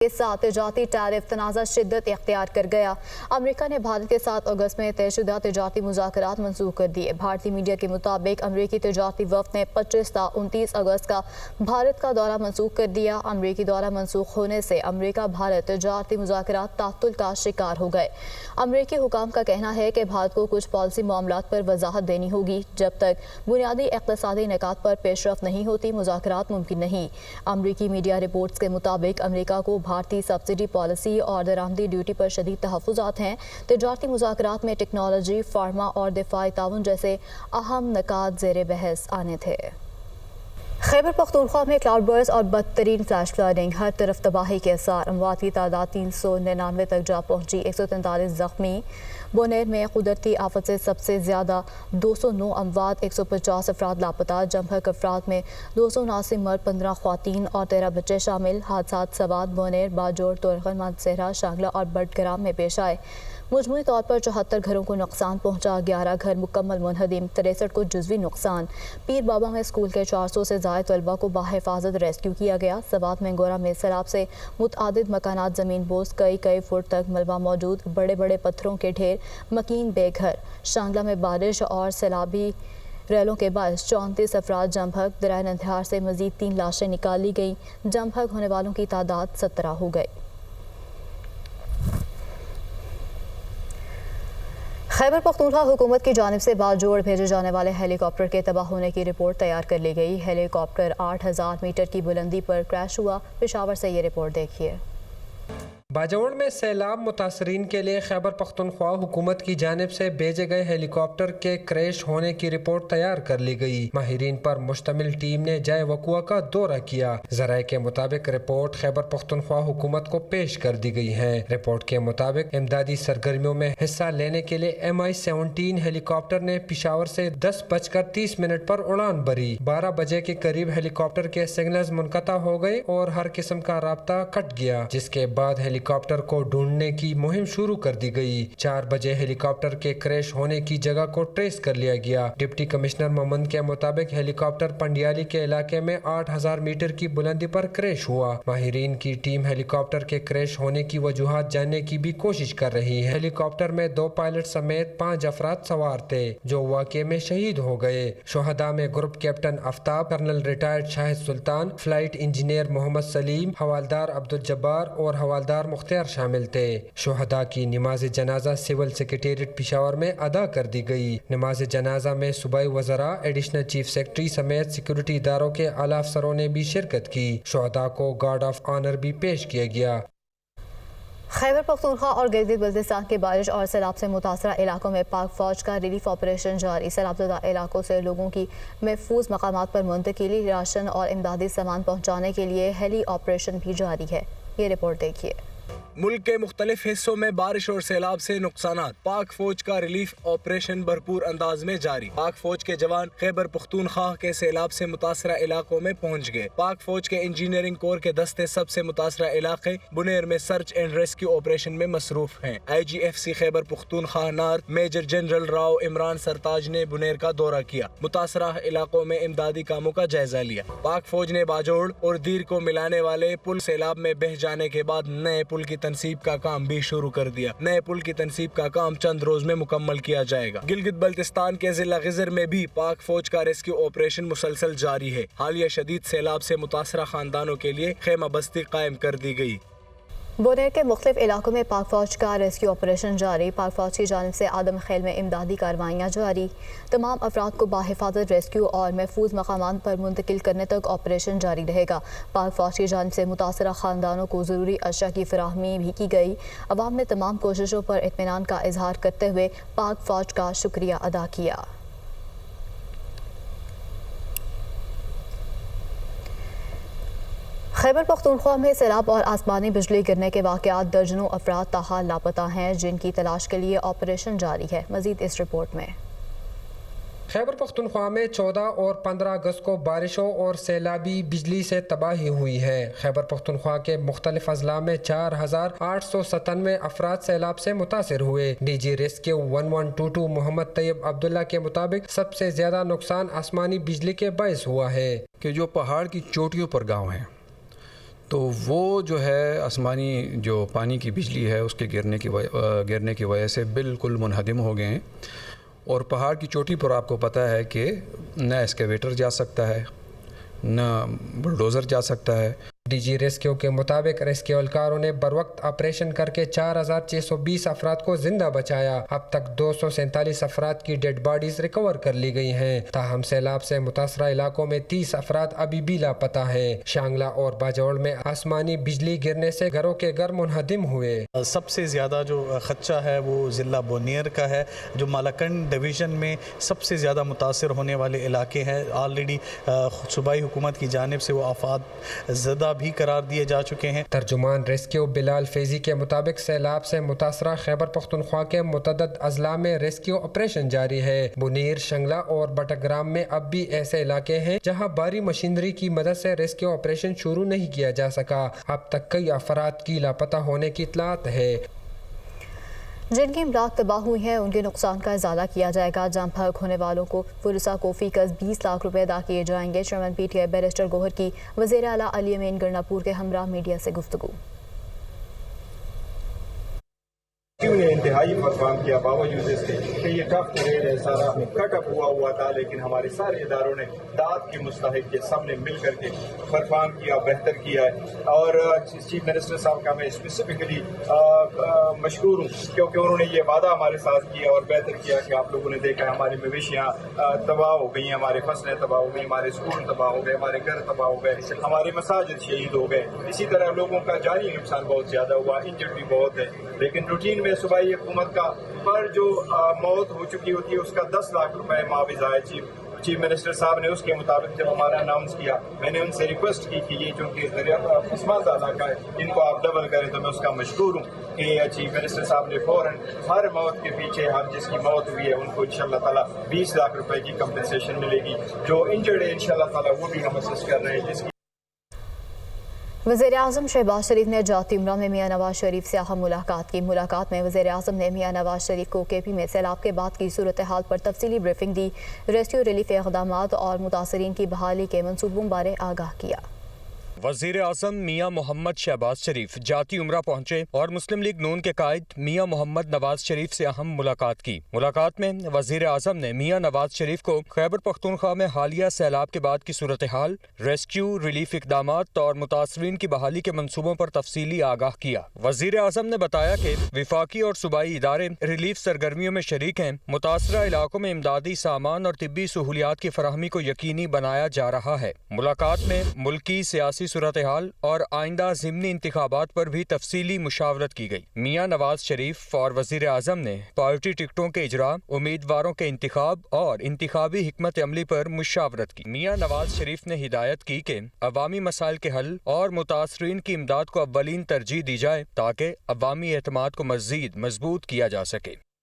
के साथ तजारती टैरिफ तनाज़ा शिद्दत इख्तियार कर गया। अमेरिका ने भारत के साथ अगस्त में तयशुदा तजारती मुज़ाकरात मंसूख कर दिए। भारतीय मीडिया के मुताबिक अमरीकी तजारती वफ़द ने 25 ता 29 अगस्त का भारत का दौरा मंसूख कर दिया। अमरीकी दौरा मंसूख होने से अमरीका भारत तजारती मुज़ाकरात तातुल का शिकार हो गए। अमरीकी हुकाम का कहना है कि भारत को कुछ पॉलिसी मामलात पर वजाहत देनी होगी। जब तक बुनियादी इक़्तिसादी निकात पर पेशरफ नहीं होती मुज़ाकरात मुमकिन नहीं। अमरीकी मीडिया रिपोर्ट्स के मुताबिक अमरीका को भारतीय सब्सिडी पॉलिसी और दरामदी ड्यूटी पर शदीद तहफ़्फ़ुज़ात हैं। तजारती मुज़ाकरात में टेक्नोलॉजी, फार्मा और दिफ़ाई ताउन जैसे अहम निकात ज़ेर बहस आने थे। खैबर पख्तूनख्वा में क्लाउड बर्स्ट और बदतरीन फ्लैश फ्लडिंग, हर तरफ तबाही के आसार। अमवात की तादाद 399 तक जा पहुंची, 143 ज़ख्मी। बोनेर में कुदरती आफत से सबसे ज़्यादा 209 अमवात, 150 अफराद लापता। जमहक अफराद में 279 मर्द, 15 ख्वातीन और 13 बच्चे शामिल। हादसात सवात बोनेर, बाजोड़, तोरगन, मानसेरा, शांगला और बडग्राम में पेश आए। मजमूई तौर पर 74 घरों को नुकसान पहुंचा, 11 घर मुकम्मल मुनहदिम, 63 को जुज़वी नुकसान। पीर बाबा में स्कूल के 400 से ज़ायद तलबा को बाहिफाजत रेस्क्यू किया गया। सवात में गोरा में सैलाब से मुतआदिद मकानात ज़मीन बोस, कई फुट तक मलबा मौजूद, बड़े बड़े पत्थरों के ढेर, मकीन बेघर। शांगला में बारिश और सैलाबी रैलों के बायस 34 अफराद जमभग। दरिया नंदियार से मज़ीद 3 लाशें निकाली गईं। जमभग होने वालों की तादाद 17 हो गई। खैबर पख्तूनख्वा हुकूमत की जानिब से बाजोड़ भेजे जाने वाले हेलीकॉप्टर के तबाह होने की रिपोर्ट तैयार कर ली गई। हेलीकॉप्टर 8000 मीटर की बुलंदी पर क्रैश हुआ। पेशावर से ये रिपोर्ट देखिए। बाजोड़ में सैलाब मुतासरीन के लिए खैबर पख्तूनख्वा हुकूमत की जानिब से भेजे गए हेलीकॉप्टर के क्रैश होने की रिपोर्ट तैयार कर ली गई। माहिरीन पर मुश्तमिल टीम ने जाए वक़ुआ का दौरा किया। ज़राए के मुताबिक रिपोर्ट खैबर पख्तूनख्वा हुकूमत को पेश कर दी गई है। रिपोर्ट के मुताबिक इमदादी सरगर्मियों में हिस्सा लेने के लिए MI-17 हेलीकॉप्टर ने पिशावर से 10:30 पर उड़ान भरी। 12 बजे के करीब हेलीकॉप्टर के सिग्नल्स मुनक़ता हो गए और हर किस्म का राब्ता कट गया, जिसके बाद हेलीकॉप्टर को ढूंढने की मुहिम शुरू कर दी गई। 4 बजे हेलीकॉप्टर के क्रैश होने की जगह को ट्रेस कर लिया गया। डिप्टी कमिश्नर मोहम्मद के मुताबिक हेलीकॉप्टर पंडियाली के इलाके में 8000 मीटर की बुलंदी पर क्रैश हुआ। माहिरीन की टीम हेलीकॉप्टर के क्रैश होने की वजूहात जानने की भी कोशिश कर रही है। हेलीकॉप्टर में 2 पायलट समेत 5 अफराद सवार थे, जो वाक़े में शहीद हो गए। शुहदा में group captain Aftab, colonel retired Shahid Sultan, flight engineer Mohammad Salim, havildar Abdul Jabbar और हवालदार मुख्तियार शामिल थे। शुहदा की नमाज जनाजा सिविल सेक्रेटेरिएट पिशावर में अदा कर दी गई। नमाज जनाजा में सूबाई वज़रा, एडिशनल चीफ सेक्रेटरी समेत सिक्योरिटी इदारों के आला अफसरों ने भी शिरकत की। शुहदा को गार्ड ऑफ ऑनर भी पेश किया गया। खैबर पख्तूनख्वा और गिलगित बल्तिस्तान के बारिश और सैलाब से मुतासरा इलाकों में पाक फौज का रिलीफ ऑपरेशन जारी। सैलाबज़दा इलाकों से लोगों की महफूज मकामात पर मुंतकिली, राशन और इमदादी सामान पहुँचाने के लिए हेली ऑपरेशन भी जारी है। ये रिपोर्ट देखिए। मुल्क के मुख्तलिफ हिस्सों में बारिश और सैलाब से नुकसानात। पाक फौज का रिलीफ ऑपरेशन भरपूर अंदाज में जारी। पाक फौज के जवान खैबर पख्तूनख्वा के सैलाब से मुतासरा इलाकों में पहुंच गए। पाक फौज के इंजीनियरिंग कोर के दस्ते सबसे मुतासरा इलाके बुनेर में सर्च एंड रेस्क्यू ऑपरेशन में मसरूफ हैं। IGFC Khyber Pakhtunkhwa north major general Rao Imran Sartaj ने बुनेर का दौरा किया। मुतासरा इलाकों में इमदादी कामों का जायजा लिया। पाक फौज ने बाजोड़ और दीर को मिलाने वाले पुल सैलाब में बह जाने के बाद नए पुल की तनसीब का काम भी शुरू कर दिया। नए पुल की तनसीब का काम चंद रोज में मुकम्मल किया जाएगा। गिलगित बल्तिस्तान के जिला गिजर में भी पाक फौज का रेस्क्यू ऑपरेशन मुसलसल जारी है। हालिया शदीद सैलाब से मुतासरा खानदानों के लिए खेमा बस्ती कायम कर दी गई। बोनेर के मुख्तलिफ इलाकों में पाक फौज का रेस्क्यू ऑपरेशन जारी। पाक फौज की जानिब से आदम खेल में इमदादी कार्रवाइयाँ जारी। तमाम अफराद को बाहिफाजत रेस्क्यू और महफूज मकामात पर मुंतकिल करने तक ऑपरेशन जारी रहेगा। पाक फौज की जानिब से मुतासरा खानदानों को ज़रूरी अशिया की फराहमी भी की गई। अवाम ने तमाम कोशिशों पर इत्मीनान का इजहार करते हुए पाक फौज का शुक्रिया अदा किया। खैबर पख्तूनख्वा में सैलाब और आसमानी बिजली गिरने के वाक़यात, दर्जनों अफराद ताहाल लापता हैं, जिनकी तलाश के लिए ऑपरेशन जारी है। मज़ीद इस रिपोर्ट में। खैबर पख्तूनख्वा में 14 और 15 अगस्त को बारिशों और सैलाबी बिजली से तबाही हुई है। खैबर पख्तूनख्वा के मुख्तलिफ अजला में 4897 अफराद सैलाब से मुतासर हुए। DG रेस्क्यू 1122 मोहम्मद तैयब अब्दुल्ला के मुताबिक सबसे ज्यादा नुकसान आसमानी बिजली के बायस हुआ है। कि जो पहाड़ की चोटियों पर गाँव हैं, تو وہ جو ہے آسمانی جو پانی کی بجلی ہے اس کے گرنے کی وجہ سے بالکل منہدم ہو گئے ہیں، اور پہاڑ کی چوٹی پر آپ کو پتہ ہے کہ نہ ایکسکیویٹر جا سکتا ہے نہ بلڈوزر جا سکتا ہے۔ ڈی جی ریسکیو کے مطابق ریسکیو اہلکاروں نے بروقت آپریشن کر کے 4620 افراد کو زندہ بچایا۔ اب تک 247 افراد کی ڈیڈ باڈیز ریکور کر لی گئی ہیں، تاہم سیلاب سے متاثرہ علاقوں میں 30 افراد ابھی بھی لاپتہ ہیں۔ شانگلہ اور باجوڑ میں آسمانی بجلی گرنے سے گھروں کے گھر منہدم ہوئے۔ سب سے زیادہ جو خدشہ ہے وہ ضلع بونیر کا ہے، جو مالاکنڈ ڈویژن میں سب سے زیادہ متاثر ہونے والے علاقے ہیں۔ آلریڈی صوبائی حکومت کی جانب سے وہ آفات زدہ بھی قرار دیے جا چکے ہیں۔ ترجمان ریسکیو بلال فیضی کے مطابق سیلاب سے متاثرہ خیبر پختونخوا کے متعدد اضلاع میں ریسکیو آپریشن جاری ہے۔ بنیر، شنگلہ اور بٹگرام میں اب بھی ایسے علاقے ہیں جہاں بھاری مشینری کی مدد سے ریسکیو آپریشن شروع نہیں کیا جا سکا۔ اب تک کئی افراد کی لاپتہ ہونے کی اطلاعات ہے۔ جن کی املاک تباہ ہوئی ہیں ان کے نقصان کا ازالہ کیا جائے گا۔ جان بحق ہونے والوں کو ورثاء کو فی کس 20 لاکھ روپے ادا کیے جائیں گے۔ Chairman P T I barrister Gohar کی وزیر اعلیٰ علی امین گرناپور کے ہمراہ میڈیا سے گفتگو۔ نے انتہائی پرفارم کیا، باوجود اس کے کہ یہ ٹف ٹرین ہے، سارا کٹ اپ ہوا تھا، لیکن ہمارے سارے اداروں نے داد کے مستحق کے سب نے مل کر کے پرفارم کیا، بہتر کیا ہے۔ اور چیف منسٹر صاحب کا میں اسپیسیفکلی مشکور ہوں کیونکہ انہوں نے یہ وعدہ ہمارے ساتھ کیا اور بہتر کیا کہ آپ لوگوں نے دیکھا ہماری مویشیاں تباہ ہو گئی ہیں، ہماری فصلیں تباہ ہو گئی، ہمارے اسکول تباہ ہو گئے، ہمارے گھر تباہ ہو گئے، ہمارے مساجد شہید ہو گئے۔ اسی طرح لوگوں کا جانی نقصان بہت زیادہ ہوا، انجرڈ بھی بہت ہے، لیکن روٹین میں صوبائی حکومت کا پر جو موت ہو چکی ہوتی ہے اس کا 10 لاکھ روپے معاوضہ ہے۔ چیف منسٹر صاحب نے اس کے مطابق جب ہمارا اناؤنس کیا، میں نے ان سے ریکویسٹ کی کہ یہ چونکہ دریا پسماندہ علاقہ ہے ان کو آپ ڈبل کریں، تو میں اس کا مشکور ہوں کہ چیف منسٹر صاحب نے فوراً ہر موت کے پیچھے ہر جس کی موت ہوئی ہے ان کو انشاءاللہ تعالیٰ 20 لاکھ روپے کی کمپنسیشن ملے گی۔ جو انجرڈ ہے انشاءاللہ تعالیٰ وہ بھی ہم اسسٹ کر رہے ہیں، جس کی وزیر اعظم شہباز شریف نے جاتی عمرہ میں میاں نواز شریف سے اہم ملاقات کی۔ ملاقات میں وزیر اعظم نے میاں نواز شریف کو کے پی میں سیلاب کے بعد کی صورتحال پر تفصیلی بریفنگ دی، ریسکیو ریلیف اقدامات اور متاثرین کی بحالی کے منصوبوں بارے آگاہ کیا۔ وزیر اعظم میاں محمد شہباز شریف جاتی عمرہ پہنچے اور مسلم لیگ نون کے قائد میاں محمد نواز شریف سے اہم ملاقات کی۔ ملاقات میں وزیر اعظم نے میاں نواز شریف کو خیبر پختونخوا میں حالیہ سیلاب کے بعد کی صورتحال، ریسکیو ریلیف اقدامات اور متاثرین کی بحالی کے منصوبوں پر تفصیلی آگاہ کیا۔ وزیر اعظم نے بتایا کہ وفاقی اور صوبائی ادارے ریلیف سرگرمیوں میں شریک ہیں، متاثرہ علاقوں میں امدادی سامان اور طبی سہولیات کی فراہمی کو یقینی بنایا جا رہا ہے۔ ملاقات میں ملکی سیاسی صورتحال اور آئندہ ضمنی انتخابات پر بھی تفصیلی مشاورت کی گئی۔ میاں نواز شریف اور وزیر اعظم نے پارٹی ٹکٹوں کے اجراء، امیدواروں کے انتخاب اور انتخابی حکمت عملی پر مشاورت کی۔ میاں نواز شریف نے ہدایت کی کہ عوامی مسائل کے حل اور متاثرین کی امداد کو اولین ترجیح دی جائے تاکہ عوامی اعتماد کو مزید مضبوط کیا جا سکے۔